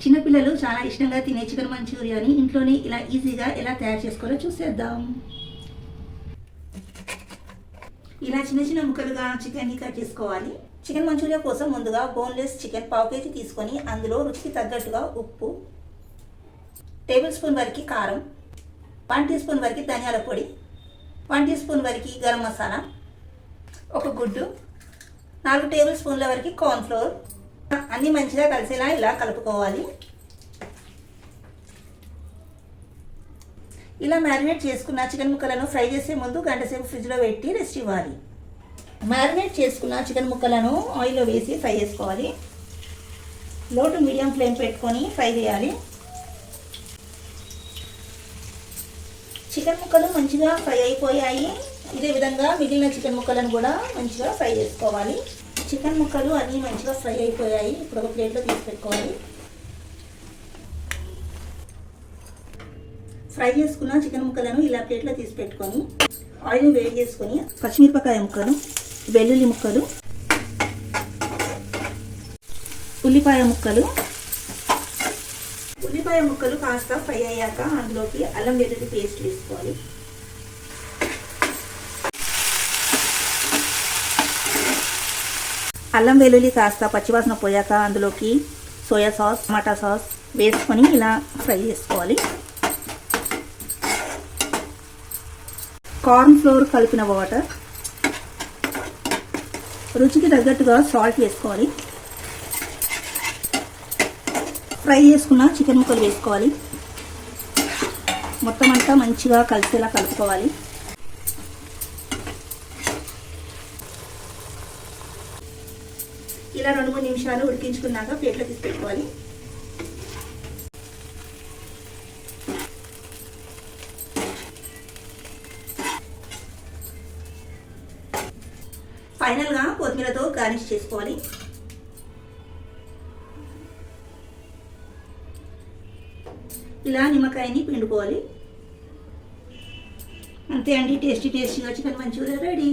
చిన్నపిల్లలు చాలా ఇష్టంగా తినే చికెన్ మంచూరియాని ఇంట్లోనే ఇలా ఈజీగా ఎలా తయారు చేసుకోవాలో చూసేద్దాం. ఇలా చిన్న చిన్న ముక్కలుగా చికెన్ని కట్ చేసుకోవాలి. చికెన్ మంచూరియా కోసం ముందుగా బోన్లెస్ చికెన్ 1/2 kg తీసుకొని అందులో రుచికి తగ్గట్టుగా ఉప్పు, టేబుల్ స్పూన్ వరకు కారం, 1 టీ స్పూన్ వరకు ధనియాల పొడి, 1 టీ స్పూన్ వరకు గరం మసాలా, ఒక గుడ్డు, 4 టేబుల్ స్పూన్ల వరకు కార్న్ ఫ్లోర్ అన్నీ మంచిగా కలిసేలా ఇలా కలుపుకోవాలి. ఇలా మ్యారినేట్ చేసుకున్న చికెన్ ముక్కలను ఫ్రై చేసే ముందు గంట సేపు ఫ్రిడ్జ్లో పెట్టి రెస్ట్ ఇవ్వాలి. మ్యారినేట్ చేసుకున్న చికెన్ ముక్కలను ఆయిల్లో వేసి ఫ్రై చేసుకోవాలి. లో టు మీడియం ఫ్లేమ్ పెట్టుకొని ఫ్రై చేయాలి. చికెన్ ముక్కలు మంచిగా ఫ్రై అయిపోయాయి. ఇదే విధంగా మిగిలిన చికెన్ ముక్కలను కూడా మంచిగా ఫ్రై చేసుకోవాలి. చికెన్ ముక్కలు అన్నీ మంచిగా ఫ్రై అయిపోయాయి. ఇప్పుడు ఒక ప్లేట్లో తీసి పెట్టుకోవాలి. ఫ్రై చేసుకున్న చికెన్ ముక్కలను ఇలా ప్లేట్లో తీసి పెట్టుకొని ఆయిల్ వేడి చేసుకొని పచ్చిమిరపకాయ ముక్కలు, వెల్లుల్లి ముక్కలు, ఉల్లిపాయ ముక్కలు కాస్త ఫ్రై అయ్యాక అందులోకి అల్లం వెల్లుల్లి పేస్ట్ వేసుకోవాలి. అల్లం వెల్లుల్లి కాస్త పచ్చివాసన పోయాక అందులోకి సోయా సాస్, టమాటా సాస్ వేసుకొని ఇలా ఫ్రై చేసుకోవాలి. కార్న్ ఫ్లోర్ కలిపిన వాటర్, రుచికి తగ్గట్టుగా సాల్ట్ వేసుకోవాలి. ఫ్రై చేసుకున్న చికెన్ ముక్కలు వేసుకోవాలి. మొత్తం అంతా మంచిగా కలిసేలా కలుపుకోవాలి. ఇలా 2-3 నిమిషాలు ఉడికించుకున్నాక ప్లేట్లో తీసి పెట్టుకోవాలి. ఫైనల్గా కొత్తిమీరతో గార్నిష్ చేసుకోవాలి. ఇలా నిమ్మకాయని పిండుకోవాలి. అంతే అండి, టేస్టీగా చికెన్ మంచూరియా రెడీ.